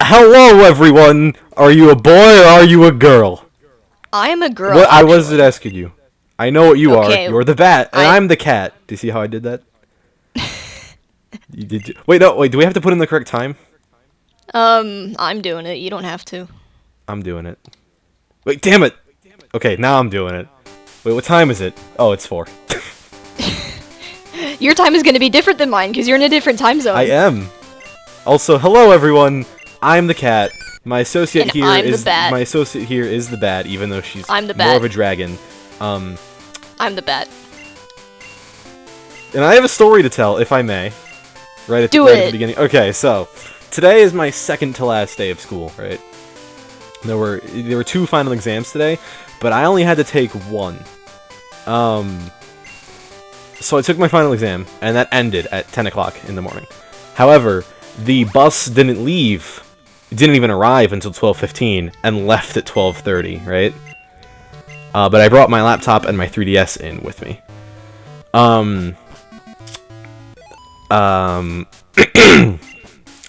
Hello, everyone! Are you a boy or are you a girl? I am a girl. What? I wasn't asking you. I know what you Okay, are. You're the bat, and I'm the cat. Do you see how I did that? You did. Wait, no, wait. Do we have to put in the correct time? I'm doing it. You don't have to. I'm doing it. Wait, damn it! Okay, now I'm doing it. Wait, what time is it? Oh, it's 4. Your time is going to be different than mine because you're in a different time zone. I am. Also, hello everyone. I'm the cat. My associate And here I'm the is bat. my associate here is the bat, even though she's I'm the more bat. of a dragon. I'm the bat. And I have a story to tell, if I may. Right at the beginning. Okay, so today is my second to last day of school, right? There were 2 final exams today, but I only had to take 1. So I took my final exam, and that ended at 10 o'clock in the morning. However, the bus didn't leave. It didn't even arrive until 12:15, and left at 12:30, right? But I brought my laptop and my 3DS in with me.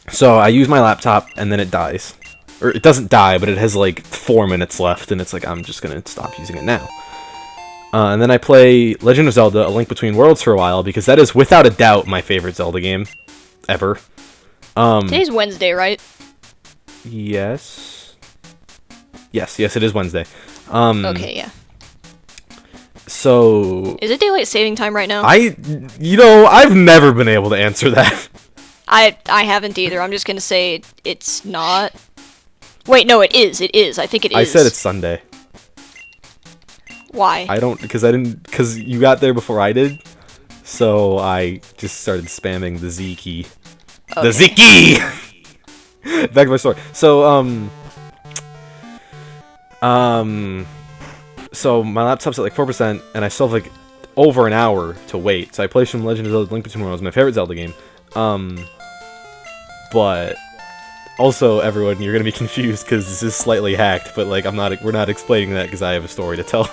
So I use my laptop, and then it dies. Or it doesn't die, but it has like 4 minutes left, and it's like, I'm just gonna stop using it now. And then I play Legend of Zelda: A Link Between Worlds for a while, because that is without a doubt my favorite Zelda game ever. Today's Wednesday, right? Yes. Yes, it is Wednesday. Okay, yeah. So... Is it daylight saving time right now? I've never been able to answer that. I haven't either. I'm just going to say it's not. Wait, no, it is. It is. I think it is. I said it's Sunday. Why? Because you got there before I did. So I just started spamming the Z key. Okay. The Z key! Back to my story. So my laptop's at like 4%, and I still have like over an hour to wait. So I play some Legend of Zelda: Link Between Worlds, my favorite Zelda game. But also, everyone, you're gonna be confused because this is slightly hacked. But like, we're not explaining that because I have a story to tell.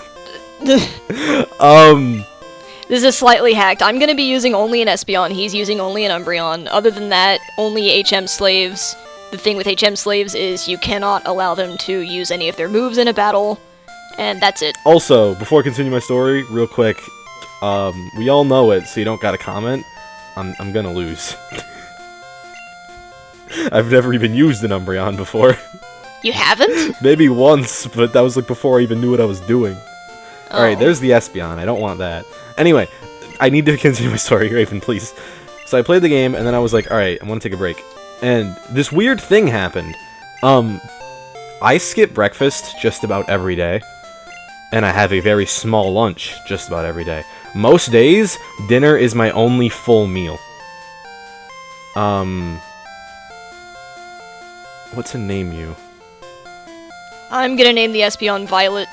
This is slightly hacked. I'm gonna be using only an Espeon. He's using only an Umbreon. Other than that, only HM slaves. The thing with HM slaves is you cannot allow them to use any of their moves in a battle, and that's it. Also, before I continue my story, real quick, we all know it, so you don't gotta comment. I'm gonna lose. I've never even used an Umbreon before. You haven't? Maybe once, but that was like before I even knew what I was doing. Oh. Alright, there's the Espeon. I don't want that. Anyway, I need to continue my story, Raven, please. So I played the game, and then I was like, alright, I want to take a break. And this weird thing happened. I skip breakfast just about every day. And I have a very small lunch just about every day. Most days, dinner is my only full meal. What to name you? I'm gonna name the Espeon Violet.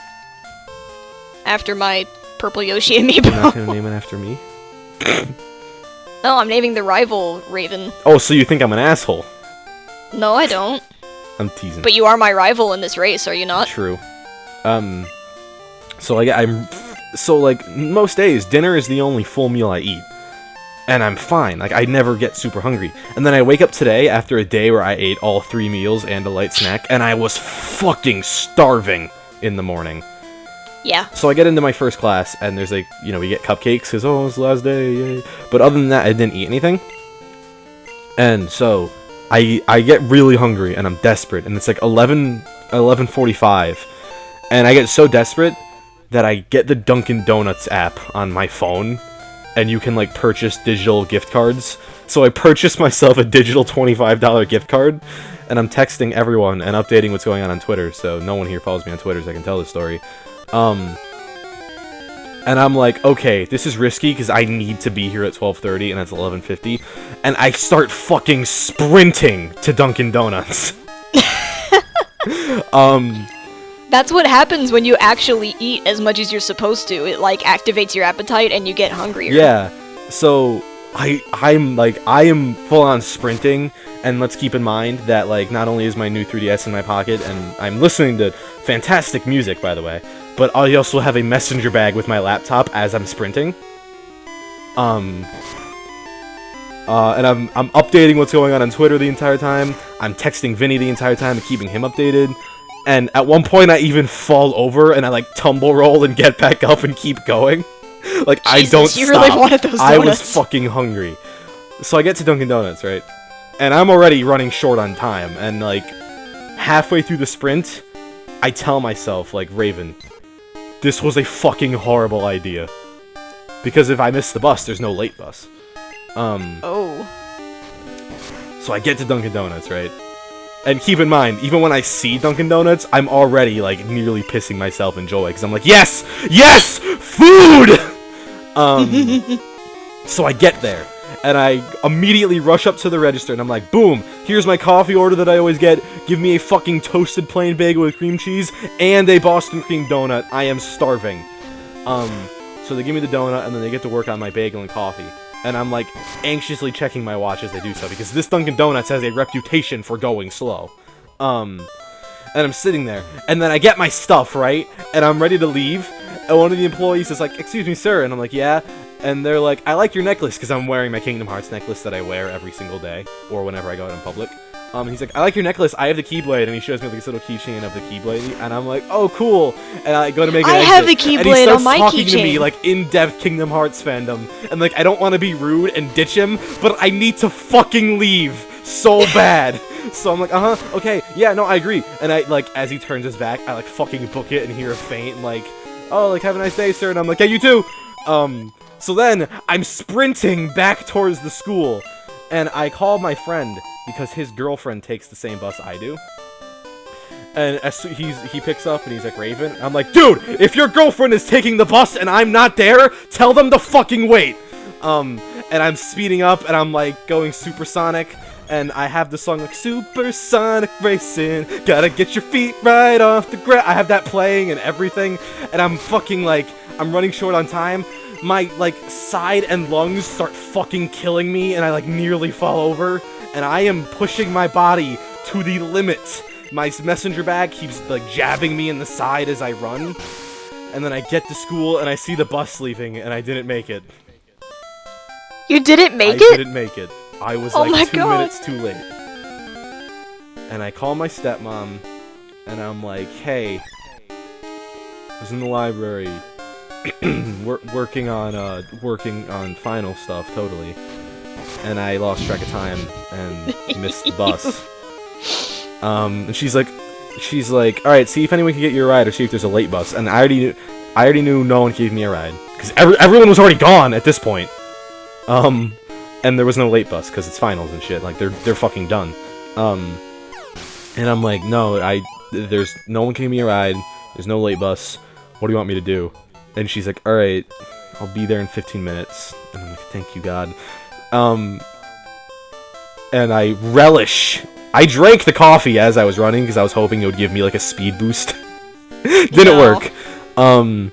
After my purple Yoshi amiibo. You're not gonna name it after me? No, I'm naming the rival Raven. Oh, so you think I'm an asshole? No, I don't. I'm teasing. But you are my rival in this race, are you not? True. So like most days, dinner is the only full meal I eat. And I'm fine. Like, I never get super hungry. And then I wake up today after a day where I ate all 3 meals and a light snack, and I was fucking starving in the morning. Yeah. So I get into my first class, and there's like, we get cupcakes, because, oh, it's the last day, yay. But other than that, I didn't eat anything. And so, I get really hungry, and I'm desperate, and it's like 11:45, and I get so desperate that I get the Dunkin' Donuts app on my phone, and you can, like, purchase digital gift cards. So I purchased myself a digital $25 gift card, and I'm texting everyone and updating what's going on Twitter, so no one here follows me on Twitter, so I can tell this story. And I'm like, okay, this is risky, because I need to be here at 12:30, and it's 11:50, and I start fucking sprinting to Dunkin' Donuts. That's what happens when you actually eat as much as you're supposed to. It, like, activates your appetite and you get hungrier. Yeah, so I am full-on sprinting, and let's keep in mind that, like, not only is my new 3DS in my pocket, and I'm listening to fantastic music, by the way, but I also have a messenger bag with my laptop as I'm sprinting. And I'm updating what's going on Twitter the entire time. I'm texting Vinny the entire time and keeping him updated. And at one point, I even fall over and I like tumble roll and get back up and keep going. Like, Jesus, I don't stop. You really wanted those donuts. I was fucking hungry. So I get to Dunkin' Donuts, right? And I'm already running short on time. And like, halfway through the sprint, I tell myself, like, Raven, this was a fucking horrible idea. Because if I miss the bus, there's no late bus. Oh. So I get to Dunkin' Donuts, right? And keep in mind, even when I see Dunkin' Donuts, I'm already, like, nearly pissing myself in joy. Because I'm like, yes! Yes! Food! So I get there. And I immediately rush up to the register. And I'm like, boom! Here's my coffee order that I always get. Give me a fucking toasted plain bagel with cream cheese. And a Boston cream donut. I am starving. So they give me the donut. And then they get to work on my bagel and coffee. And I'm, like, anxiously checking my watch as they do so, because this Dunkin' Donuts has a reputation for going slow. And I'm sitting there, and then I get my stuff, right? And I'm ready to leave, and one of the employees is like, excuse me, sir, and I'm like, yeah? And they're like, I like your necklace, because I'm wearing my Kingdom Hearts necklace that I wear every single day, or whenever I go out in public. He's like, I like your necklace, I have the Keyblade, and he shows me like, this little keychain of the Keyblade, and I'm like, oh, cool, and I go to make an exit, have the Keyblade on my and he starts talking to me, keychain. like, in-depth Kingdom Hearts fandom, and, like, I don't want to be rude and ditch him, but I need to fucking leave so bad. So I'm like, okay, yeah, no, I agree, and I, like, as he turns his back, I, like, fucking book it and hear a faint, like, oh, like, have a nice day, sir, and I'm like, yeah, you too. So then, I'm sprinting back towards the school, and I call my friend, because his girlfriend takes the same bus I do. And as he picks up and he's like, Raven. I'm like, dude, if your girlfriend is taking the bus and I'm not there, tell them to fucking wait. And I'm speeding up and I'm like going supersonic. And I have the song like Supersonic Racing, gotta get your feet right off the ground. I have that playing and everything. And I'm fucking like, I'm running short on time. My like side and lungs start fucking killing me and I like nearly fall over. And I am pushing my body to the limit. My messenger bag keeps, like, jabbing me in the side as I run. And then I get to school, and I see the bus leaving, and I didn't make it. You didn't make it? I didn't make it. I was, like, 2 minutes too late. And I call my stepmom, and I'm like, hey, I was in the library, working on final stuff, totally. And I lost track of time and missed the bus. And she's like, all right, see if anyone can get you a ride or see if there's a late bus. And I already knew no one gave me a ride because everyone was already gone at this point. And there was no late bus because it's finals and shit. Like they're fucking done. And I'm like, no, there's no one can give me a ride. There's no late bus. What do you want me to do? And she's like, all right, I'll be there in 15 minutes. And I'm like, thank you, God. And I drank the coffee as I was running because I was hoping it would give me like a speed boost. Didn't work. I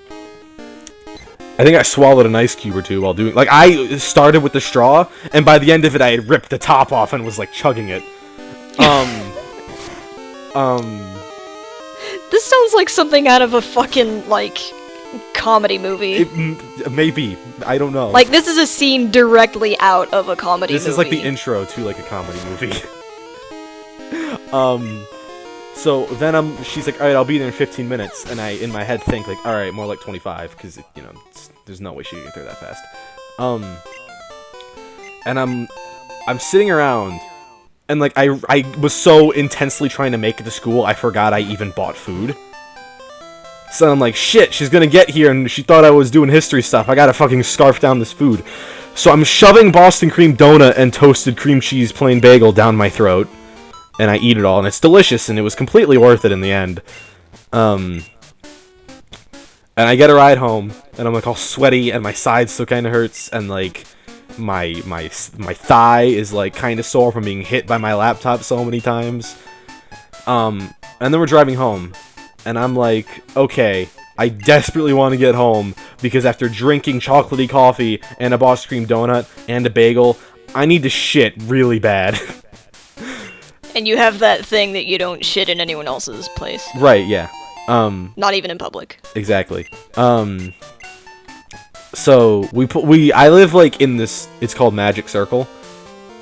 think I swallowed an ice cube or two while doing, like, I started with the straw and by the end of it I had ripped the top off and was like chugging it. This sounds like something out of a fucking like comedy movie. Maybe. I don't know. Like, this is a scene directly out of a comedy movie. This is like the intro to like a comedy movie. So then she's like, alright, I'll be there in 15 minutes. And I, in my head, think like, alright, more like 25, because, you know, there's no way she can get there that fast. And I'm sitting around, and like, I was so intensely trying to make it to school, I forgot I even bought food. So I'm like, shit, she's gonna get here and she thought I was doing history stuff. I gotta fucking scarf down this food. So I'm shoving Boston cream donut and toasted cream cheese plain bagel down my throat. And I eat it all, and it's delicious, and it was completely worth it in the end. And I get a ride home, and I'm like all sweaty, and my side still kind of hurts, and like my thigh is like kind of sore from being hit by my laptop so many times. And then we're driving home. And I'm like, okay, I desperately want to get home, because after drinking chocolatey coffee and a Boston cream donut and a bagel, I need to shit really bad. And you have that thing that you don't shit in anyone else's place. Right, yeah. Not even in public. Exactly. So I live like in this, it's called Magic Circle,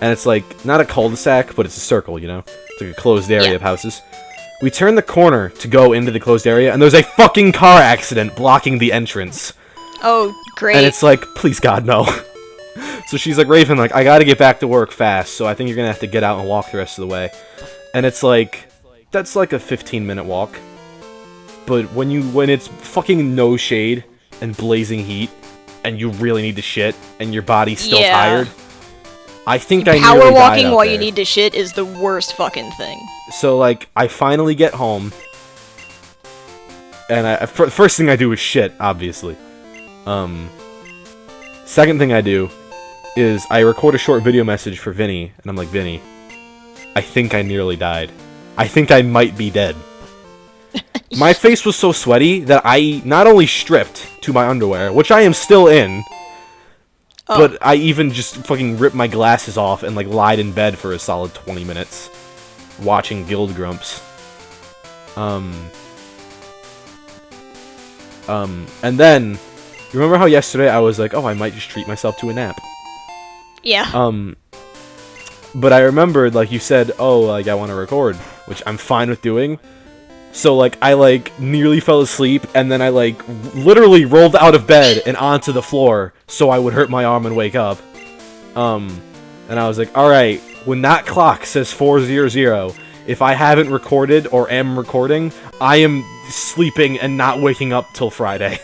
and it's like not a cul-de-sac, but it's a circle, you know? It's like a closed area of houses. We turn the corner to go into the closed area, and there's a fucking car accident blocking the entrance. Oh, great. And it's like, please God, no. So she's like, Raven, like, I gotta get back to work fast, so I think you're gonna have to get out and walk the rest of the way. And it's like, that's like a 15-minute walk. But when it's fucking no shade and blazing heat, and you really need to shit, and your body's still tired, I think I nearly died Power walking while there. you need to shit is the worst fucking thing. So, like, I finally get home, and first thing I do is shit, obviously. Second thing I do is I record a short video message for Vinny, and I'm like, Vinny, I think I nearly died. I think I might be dead. My face was so sweaty that I not only stripped to my underwear, which I am still in, but I even just fucking ripped my glasses off and, like, lied in bed for a solid 20 minutes watching Guild Grumps. And then, you remember how yesterday I was like, oh, I might just treat myself to a nap? Yeah. But I remembered, like, you said, oh, like, I want to record, which I'm fine with doing. So, like, I, like, nearly fell asleep, and then I, like, literally rolled out of bed and onto the floor so I would hurt my arm and wake up. And I was like, alright, when that clock says 4:00, if I haven't recorded or am recording, I am sleeping and not waking up till Friday.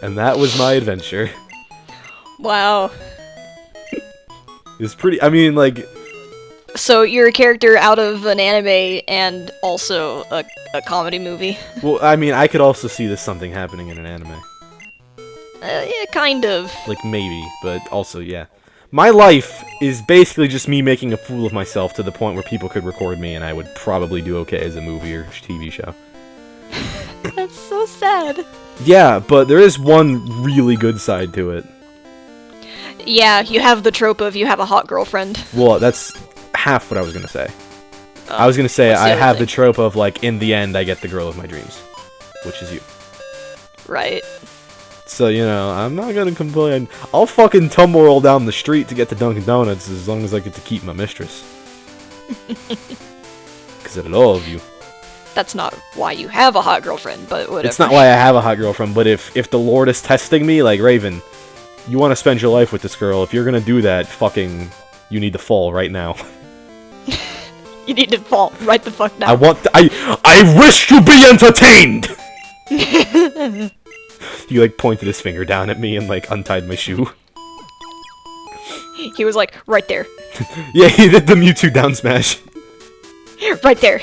And that was my adventure. Wow. It's pretty, I mean, like... So you're a character out of an anime and also a comedy movie? Well, I mean, I could also see this something happening in an anime. Yeah, kind of. Like, maybe, but also, yeah. My life is basically just me making a fool of myself to the point where people could record me and I would probably do okay as a movie or TV show. That's so sad. Yeah, but there is one really good side to it. Yeah, you have the trope of you have a hot girlfriend. Well, that's half what I was gonna say. I was gonna say I have the trope of, like, in the end I get the girl of my dreams. Which is you. Right. So, you know, I'm not gonna complain. I'll fucking tumble roll down the street to get to Dunkin' Donuts as long as I get to keep my mistress. Because I love you. That's not why you have a hot girlfriend, but whatever. It's not why I have a hot girlfriend, but if the Lord is testing me, like, Raven, you want to spend your life with this girl, if you're gonna do that, fucking, you need to fall right now. You need to fall right the fuck now. I wish to be entertained! He, like, pointed his finger down at me and, like, untied my shoe. He was like, right there. Yeah, he did the Mewtwo down smash. Right there.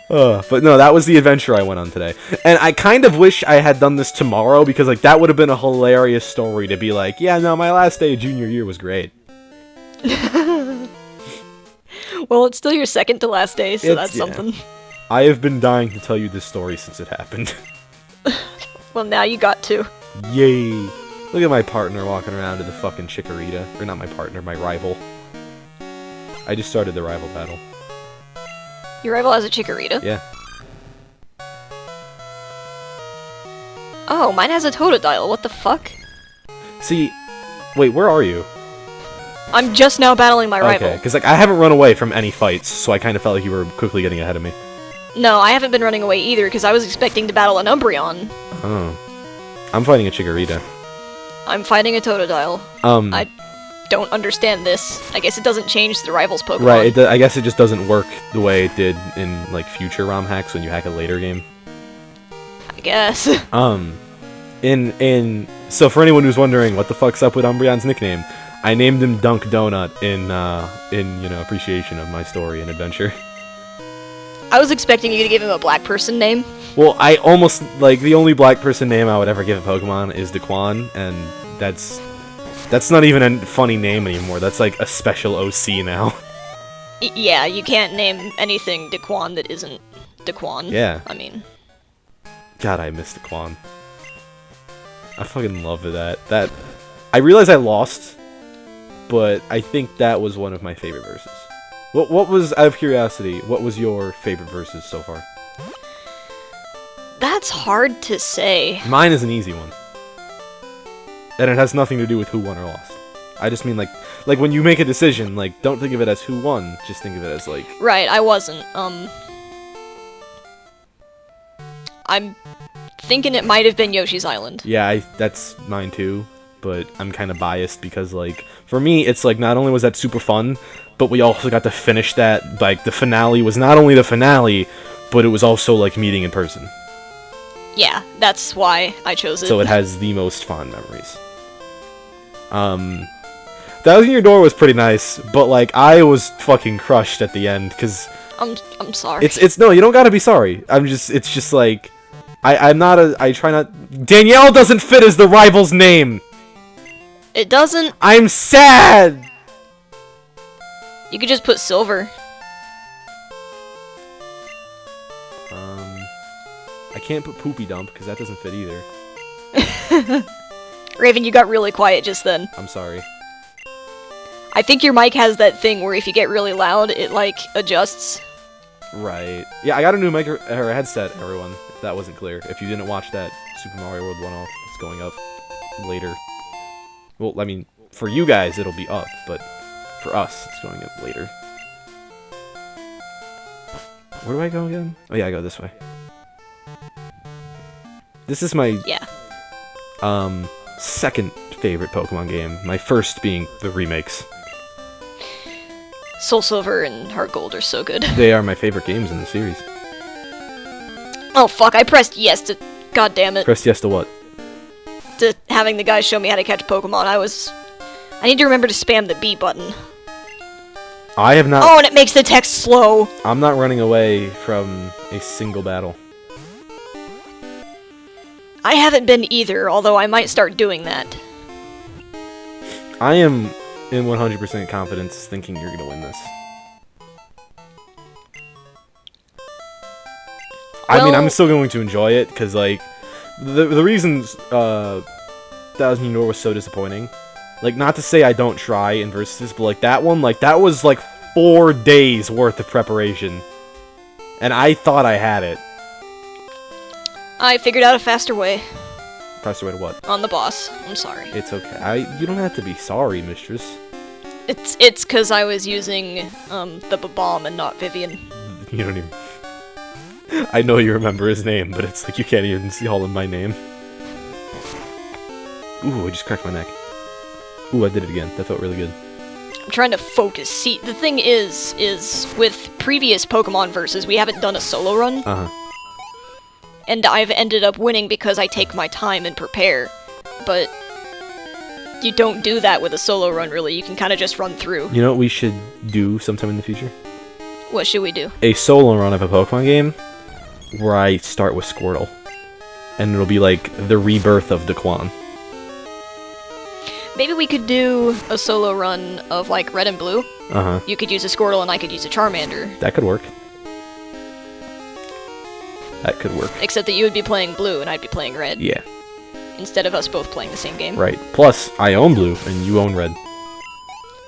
But no, that was the adventure I went on today. And I kind of wish I had done this tomorrow, because, like, that would have been a hilarious story to be like, yeah, no, my last day of junior year was great. Well, it's still your second to last day, so that's something. I have been dying to tell you this story since it happened. Well, now you got to. Yay. Look at my partner walking around to the fucking Chikorita. Or not my partner, my rival. I just started the rival battle. Your rival has a Chikorita? Yeah. Oh, mine has a Totodile, what the fuck? See, wait, where are you? I'm just now battling my rival. Okay, because, like, I haven't run away from any fights, so I kind of felt like you were quickly getting ahead of me. No, I haven't been running away either, because I was expecting to battle an Umbreon. Oh. I'm fighting a Chikorita. I'm fighting a Totodile. I don't understand this. I guess it doesn't change the rival's Pokemon. Right, I guess it just doesn't work the way it did in, like, future ROM hacks when you hack a later game. I guess. So for anyone who's wondering what the fuck's up with Umbreon's nickname, I named him Dunk Donut in, you know, appreciation of my story and adventure. I was expecting you to give him a black person name. Well, I almost, like, the only black person name I would ever give a Pokemon is Daquan, and that's not even a funny name anymore. That's like a special OC now. Yeah, you can't name anything Daquan that isn't Daquan. Yeah. I mean... God, I miss Daquan. I fucking love that. I realize I lost, but I think that was one of my favorite verses. What was, out of curiosity, what was your favorite verses so far? That's hard to say. Mine is an easy one. And it has nothing to do with who won or lost. I just mean like when you make a decision, like don't think of it as who won. Just think of it as like. Right, I wasn't. I'm thinking it might have been Yoshi's Island. Yeah, that's mine too. But I'm kind of biased because like for me, it's like not only was that super fun, but we also got to finish that. Like the finale was not only the finale, but it was also like meeting in person. Yeah, that's why I chose it. So it has the most fond memories. Thousand Year Door was pretty nice, but like I was fucking crushed at the end because I'm sorry. It's no, you don't gotta be sorry. It's just like I try not. Danielle doesn't fit as the rival's name. It doesn't. I'm sad. You could just put Silver. I can't put Poopy Dump because that doesn't fit either. Raven, you got really quiet just then. I'm sorry. I think your mic has that thing where if you get really loud, it like adjusts. Right. Yeah, I got a new mic or headset, everyone. If that wasn't clear. If you didn't watch that Super Mario World one-off, it's going up later. Well, I mean, for you guys, it'll be up, but for us, it's going up later. Where do I go again? Oh yeah, I go this way. This is my second favorite Pokemon game. My first being the remakes. Soul Silver and Heart Gold are so good. They are my favorite games in the series. Oh fuck, I pressed yes to... God damn it. Pressed yes to what? To having the guys show me how to catch Pokemon. I need to remember to spam the B button. I have not... Oh, and it makes the text slow. I'm not running away from a single battle. I haven't been either, although I might start doing that. I am in 100% confidence thinking you're gonna win this. I mean, I'm still going to enjoy it, because, like, the reasons Thousand Year Door was so disappointing, like, not to say I don't try in Versus, but, like, that one, like, that was, like, 4 days worth of preparation. And I thought I had it. I figured out a faster way. Faster way to what? On the boss. I'm sorry. It's okay. You don't have to be sorry, mistress. It's because I was using, the bomb and not Vivian. You don't even... I know you remember his name, but it's like you can't even call him by name. Ooh, I just cracked my neck. Ooh, I did it again. That felt really good. I'm trying to focus. See, the thing is with previous Pokemon Versus, we haven't done a solo run. Uh-huh. And I've ended up winning because I take my time and prepare. But you don't do that with a solo run, really. You can kind of just run through. You know what we should do sometime in the future? What should we do? A solo run of a Pokemon game where I start with Squirtle. And it'll be like the rebirth of Daquan. Maybe we could do a solo run of, like, Red and Blue. Uh-huh. You could use a Squirtle and I could use a Charmander. That could work. That could work. Except that you would be playing Blue and I'd be playing Red. Yeah. Instead of us both playing the same game. Right. Plus, I own Blue and you own Red.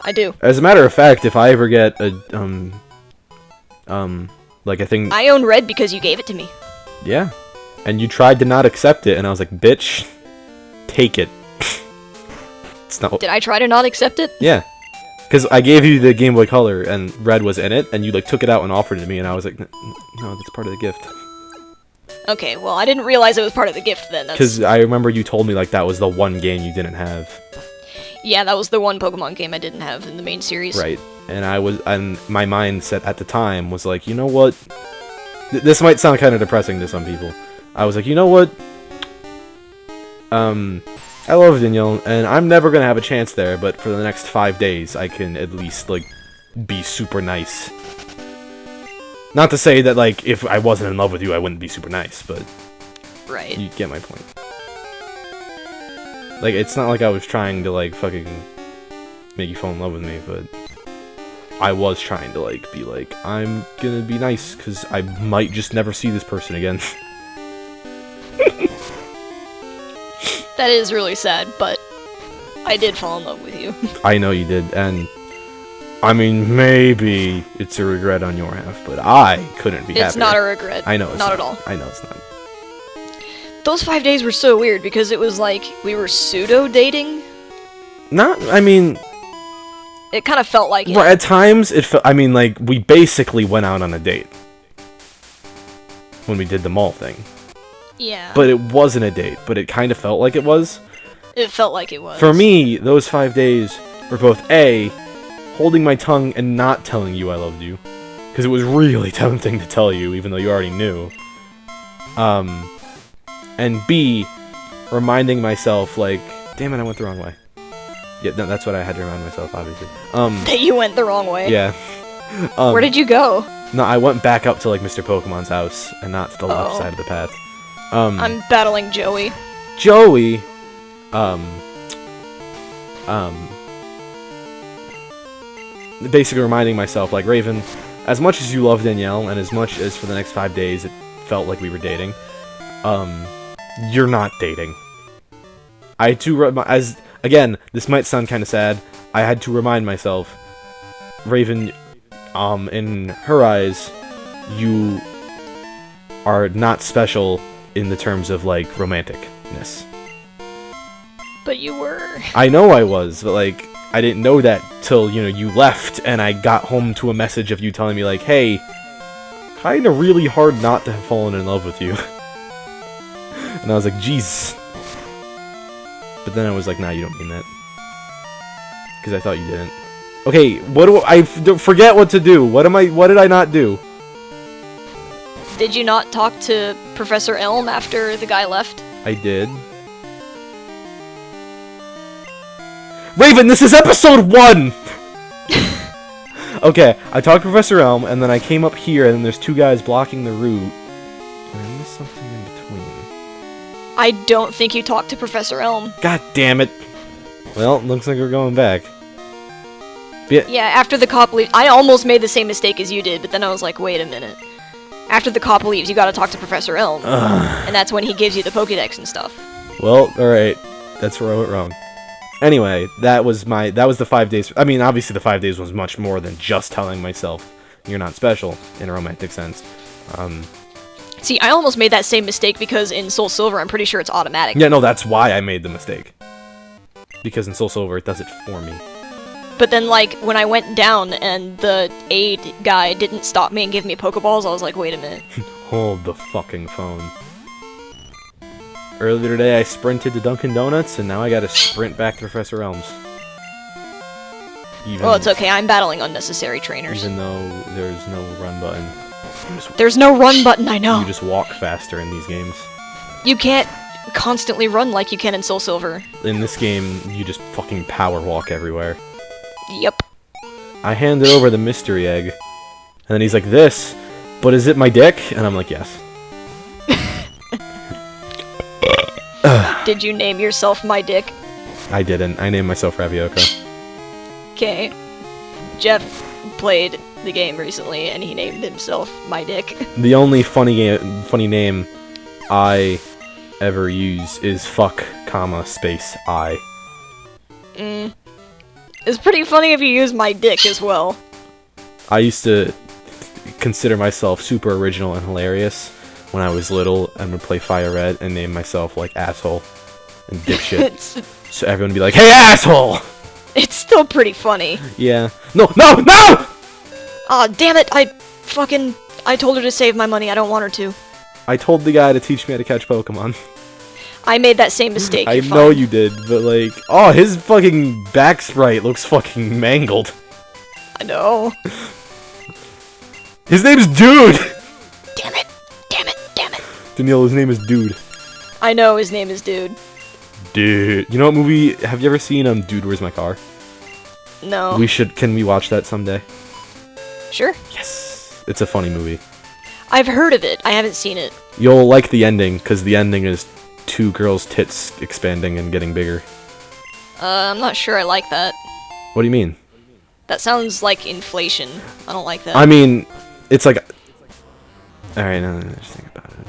I do. As a matter of fact, if I ever get a, like a thing... I own Red because you gave it to me. Yeah. And you tried to not accept it, and I was like, bitch, take it. It's not... Did I try to not accept it? Yeah. Because I gave you the Game Boy Color, and Red was in it, and you, like, took it out and offered it to me, and I was like, no, that's part of the gift. Okay, well, I didn't realize it was part of the gift then. Because I remember you told me, like, that was the one game you didn't have. Yeah, that was the one Pokemon game I didn't have in the main series. Right. And my mindset at the time was like, you know what? This might sound kind of depressing to some people. I was like, you know what? I love Danielle, and I'm never gonna have a chance there, but for the next 5 days, I can at least, like, be super nice. Not to say that, like, if I wasn't in love with you, I wouldn't be super nice, but... Right. You get my point. Like, it's not like I was trying to, like, fucking make you fall in love with me, but... I was trying to, like, be like, I'm gonna be nice, because I might just never see this person again. That is really sad, but I did fall in love with you. I know you did, and I mean, maybe it's a regret on your half, but I couldn't be happier. It's not a regret. I know it's not at all. I know it's not. Those 5 days were so weird because it was like we were pseudo-dating. Not, I mean... It kind of felt like it. Right, at times, it felt... I mean, like, we basically went out on a date. When we did the mall thing. Yeah. But it wasn't a date, but it kind of felt like it was. It felt like it was. For me, those 5 days were both A, holding my tongue and not telling you I loved you. Because it was really tempting to tell you, even though you already knew. And B, reminding myself, like, damn it, I went the wrong way. Yeah, no, that's what I had to remind myself, obviously. That you went the wrong way? Yeah. Where did you go? No, I went back up to, like, Mr. Pokemon's house, and not to the left side of the path. I'm battling Joey. Joey, basically reminding myself, like, Raven, as much as you love Danielle, and as much as for the next 5 days it felt like we were dating, you're not dating. I had to, again, this might sound kind of sad, I had to remind myself, Raven, in her eyes, you are not special in the terms of, like, romanticness. But you were. I know I was, but, like, I didn't know that till, you know, you left, and I got home to a message of you telling me, like, hey, kinda really hard not to have fallen in love with you. And I was like, jeez. But then I was like, nah, you don't mean that. Because I thought you didn't. Okay, what do I forget what to do? What did I not do? Did you not talk to Professor Elm after the guy left? I did. Raven, this is episode 1! Okay, I talked to Professor Elm, and then I came up here, and then there's 2 guys blocking the route. And I missed something in between. I don't think you talked to Professor Elm. God damn it. Well, looks like we're going back. Yeah, after the cop leaves, I almost made the same mistake as you did, but then I was like, wait a minute. After the cop leaves, you gotta talk to Professor Elm. And that's when he gives you the Pokédex and stuff. Well, alright. That's where I went wrong. Anyway, that was the 5 days. I mean, obviously the 5 days was much more than just telling myself you're not special in a romantic sense. See, I almost made that same mistake because in Soul Silver, I'm pretty sure it's automatic. Yeah, no, that's why I made the mistake. Because in Soul Silver, it does it for me. But then, like, when I went down and the aid guy didn't stop me and give me Pokeballs, I was like, wait a minute. Hold the fucking phone. Earlier today, I sprinted to Dunkin' Donuts, and now I gotta sprint back to Professor Elm's. Well, it's okay, I'm battling unnecessary trainers. Even though there's no run button. There's no run button, I know! You just walk faster in these games. You can't constantly run like you can in Soul Silver. In this game, you just fucking power walk everywhere. Yep. I handed over the mystery egg, and then he's like, this, but is it my dick? And I'm like, yes. Did you name yourself My Dick? I didn't. I named myself Ravioka. Okay. Jeff played the game recently, and he named himself My Dick. The only funny name I ever use is fuck, comma, space, I. It's pretty funny if you use My Dick as well. I used to consider myself super original and hilarious when I was little and would play Fire Red and name myself, like, asshole and dipshit. So everyone would be like, hey, asshole! It's still pretty funny. Yeah. No! No! No! Aw, damn it! I told her to save my money, I don't want her to. I told the guy to teach me how to catch Pokemon. I made that same mistake. I know you did, but, like, oh, his fucking back sprite looks fucking mangled. I know. His name's Dude! Damn it! Damn it! Damn it! Danielle, his name is Dude. I know his name is Dude. Dude. You know what movie? Have you ever seen Dude, Where's My Car? No. Can we watch that someday? Sure. Yes. It's a funny movie. I've heard of it. I haven't seen it. You'll like the ending, because the ending is 2 girls' tits expanding and getting bigger. I'm not sure I like that. What do you mean? That sounds like inflation. I don't like that. I mean, it's like... Alright, no, just think about it.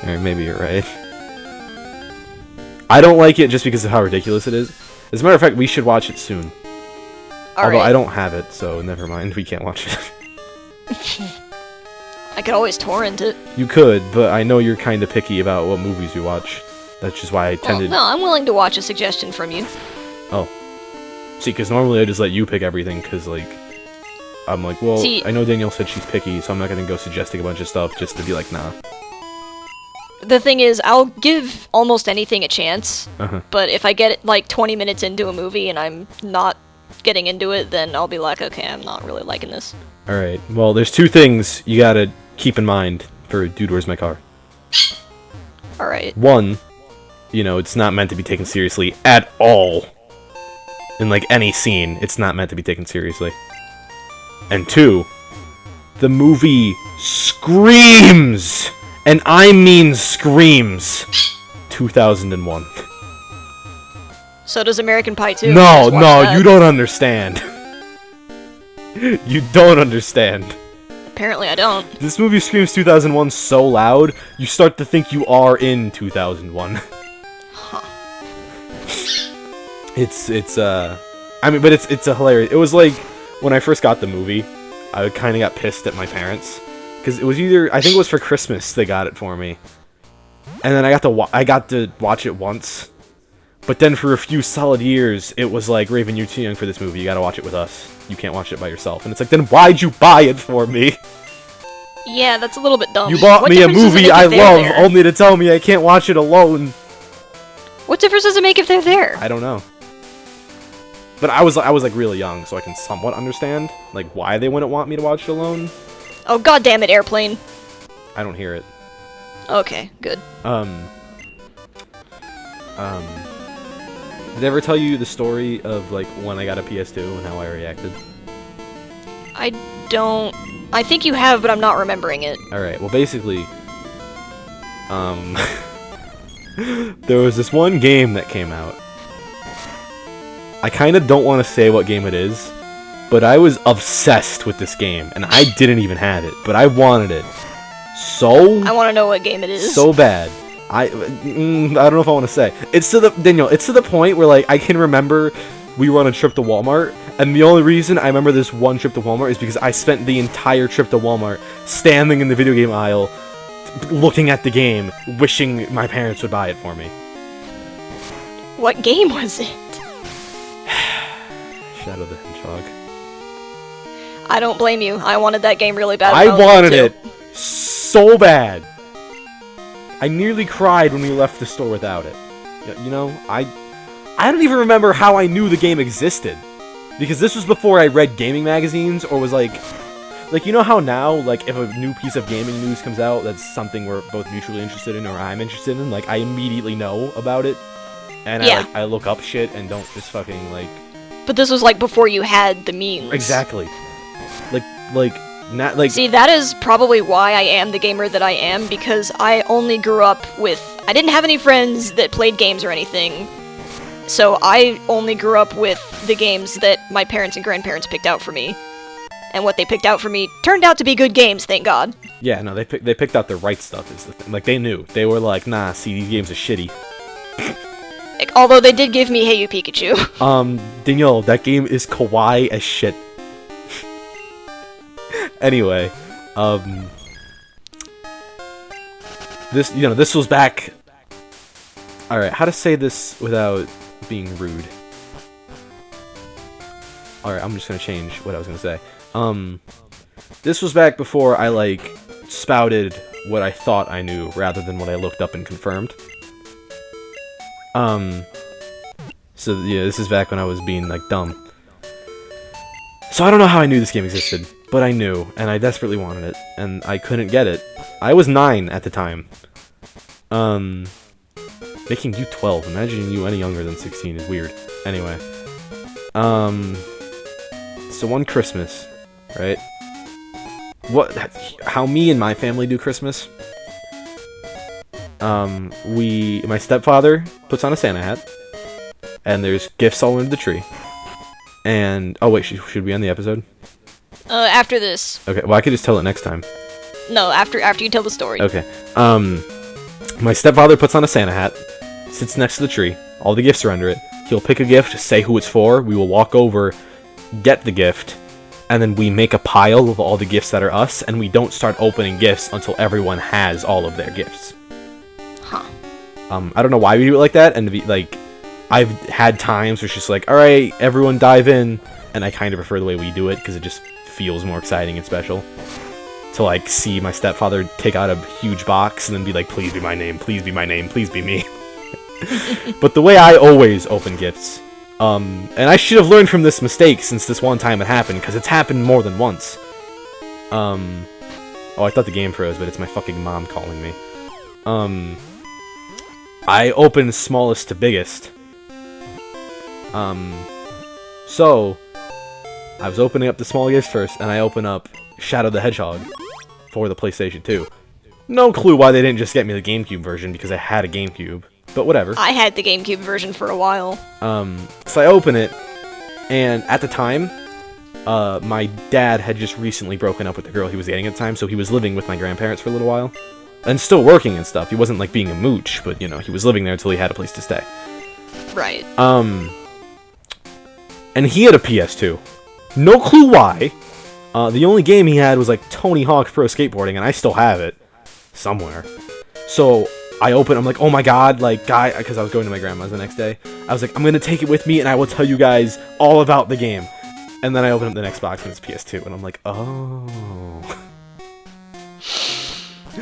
Alright, maybe you're right. I don't like it just because of how ridiculous it is. As a matter of fact, we should watch it soon. Although I don't have it, so never mind, we can't watch it. I could always torrent it. You could, but I know you're kind of picky about what movies you watch. That's just why I tended... Well, no, I'm willing to watch a suggestion from you. Oh. See, because normally I just let you pick everything, because, like, I'm like, well, See, I know Danielle said she's picky, so I'm not gonna go suggesting a bunch of stuff just to be like, nah. the thing is, I'll give almost anything a chance, Uh-huh. but if I get, like, 20 minutes into a movie and I'm not getting into it, then I'll be like, okay, I'm not really liking this. Alright, well, there's two things you gotta keep in mind for Dude, Where's My Car? Alright. One, you know, it's not meant to be taken seriously at all. In, like, any scene, it's not meant to be taken seriously. And two, the movie screams! And I mean screams! 2001. So does American Pie 2. No, Just watch no, that. you don't understand. You don't understand. Apparently I don't. This movie screams 2001 so loud, you start to think you are in 2001. Huh. I mean, but it's a hilarious. It was like, when I first got the movie, I kind of got pissed at my parents. Because it was either, I think it was for Christmas they got it for me. And then I got to watch it once. But then for a few solid years, it was like, Raven, you're too young for this movie, you gotta watch it with us. You can't watch it by yourself. And it's like, then why'd you buy it for me? Yeah, that's a little bit dumb. You bought What me a difference does it movie make I if they're love, there? only to tell me I can't watch it alone. What difference does it make if they're there? I don't know. But I was like really young, so I can somewhat understand like why they wouldn't want me to watch it alone. Oh, god damn it, airplane. I don't hear it. Okay, good. Did I ever tell you the story of like when I got a PS2 and how I reacted? I don't... I think you have, but I'm not remembering it. Alright, well basically, there was this one game that came out. I kind of don't want to say what game it is, but I was obsessed with this game, and I didn't even have it, but I wanted it I want to know what game it is. so bad. I don't know if I want to say. It's to the point where like I can remember we were on a trip to Walmart, and the only reason I remember this one trip to Walmart is because I spent the entire trip to Walmart standing in the video game aisle, looking at the game, wishing my parents would buy it for me. What game was it? Shadow the Hedgehog. I don't blame you. I wanted that game really bad. I when was wanted little, it so bad. I nearly cried when we left the store without it. You know, I don't even remember how I knew the game existed. Because this was before I read gaming magazines or was like, you know how now, like, if a new piece of gaming news comes out that's something we're both mutually interested in or I'm interested in, like, I immediately know about it. And Yeah. I look up shit and don't just fucking, like... But this was like before you had the means. Exactly. Not like... See, that is probably why I am the gamer that I am, because I only grew up with... I didn't have any friends that played games or anything, so I only grew up with the games that my parents and grandparents picked out for me. And what they picked out for me turned out to be good games, thank God. Yeah, no, they picked out the right stuff is the thing. Like, they knew. They were like, nah, see, these games are shitty. Like, although they did give me Hey You Pikachu. Danielle, that game is kawaii as shit. Anyway, this was back... Alright, how to say this without being rude? Alright, I'm just gonna change what I was gonna say. This was back before I, like, spouted what I thought I knew, rather than what I looked up and confirmed. So, yeah, this is back when I was being, like, dumb. So I don't know how I knew this game existed, but I knew, and I desperately wanted it, and I couldn't get it. I was 9 at the time. Making you 12, imagining you any younger than 16 is weird. Anyway. So one Christmas, right? How me and my family do Christmas? My stepfather puts on a Santa hat, and there's gifts all under the tree. And, oh wait, should we end the episode? After this. Okay, well I could just tell it next time. No, after you tell the story. Okay. My stepfather puts on a Santa hat, sits next to the tree, all the gifts are under it. He'll pick a gift, say who it's for, we will walk over, get the gift, and then we make a pile of all the gifts that are us, and we don't start opening gifts until everyone has all of their gifts. Huh. I don't know why we do it like that, and I've had times where it's just like, all right, everyone dive in, and I kind of prefer the way we do it because it just feels more exciting and special to like see my stepfather take out a huge box and then be like, please be my name, please be my name, please be me. But the way I always open gifts, and I should have learned from this mistake since this one time it happened, because it's happened more than once. Oh, I thought the game froze, but it's my fucking mom calling me. I open smallest to biggest. So, I was opening up the small gifts first, and I open up Shadow the Hedgehog for the PlayStation 2. No clue why they didn't just get me the GameCube version, because I had a GameCube. But whatever. I had the GameCube version for a while. So I open it, and at the time, my dad had just recently broken up with the girl he was dating at the time, so he was living with my grandparents for a little while. And still working and stuff. He wasn't, like, being a mooch, but, you know, he was living there until he had a place to stay. Right. And he had a PS2. No clue why. The only game he had was, like, Tony Hawk Pro Skateboarding, and I still have it. Somewhere. So, I open, I'm like, oh my god, like, guy, because I was going to my grandma's the next day. I was like, I'm gonna take it with me, and I will tell you guys all about the game. And then I open up the next box, and it's PS2, and I'm like, oh...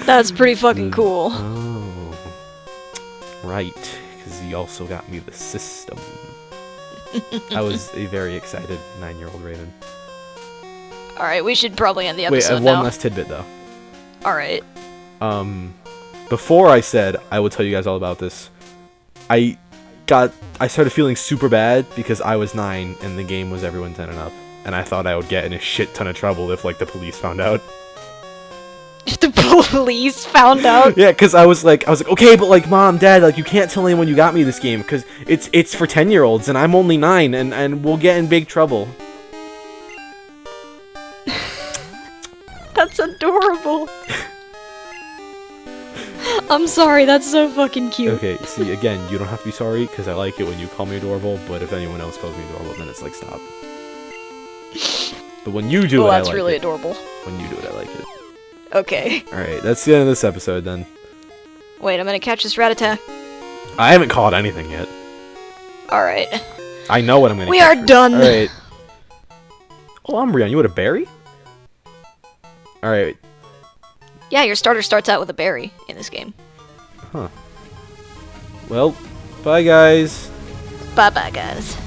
That's pretty fucking cool. Oh. Right, because he also got me the system. I was a very excited 9-year-old Raven. Alright, we should probably end the Wait, episode I have now. one last tidbit, though. Alright. Before I said I would tell you guys all about this, I started feeling super bad because I was 9 and the game was everyone 10 and up. And I thought I would get in a shit ton of trouble if, like, the police found out. The police found out? Yeah, because I was like, okay, but like, Mom, Dad, like, you can't tell anyone you got me this game, because it's for 10-year-olds, and I'm only 9, and we'll get in big trouble. That's adorable. I'm sorry, that's so fucking cute. Okay, see, again, you don't have to be sorry, because I like it when you call me adorable, but if anyone else calls me adorable, then it's like, stop. But when you do it, I like it. That's really adorable. When you do it, I like it. Okay. Alright, that's the end of this episode, then. Wait, I'm gonna catch this rat attack. I haven't caught anything yet. Alright. I know what I'm gonna We catch are first. done. Alright. Oh, Umbreon, you had a berry? Alright. Yeah, your starter starts out with a berry in this game. Huh. Well, bye guys. Bye-bye, guys.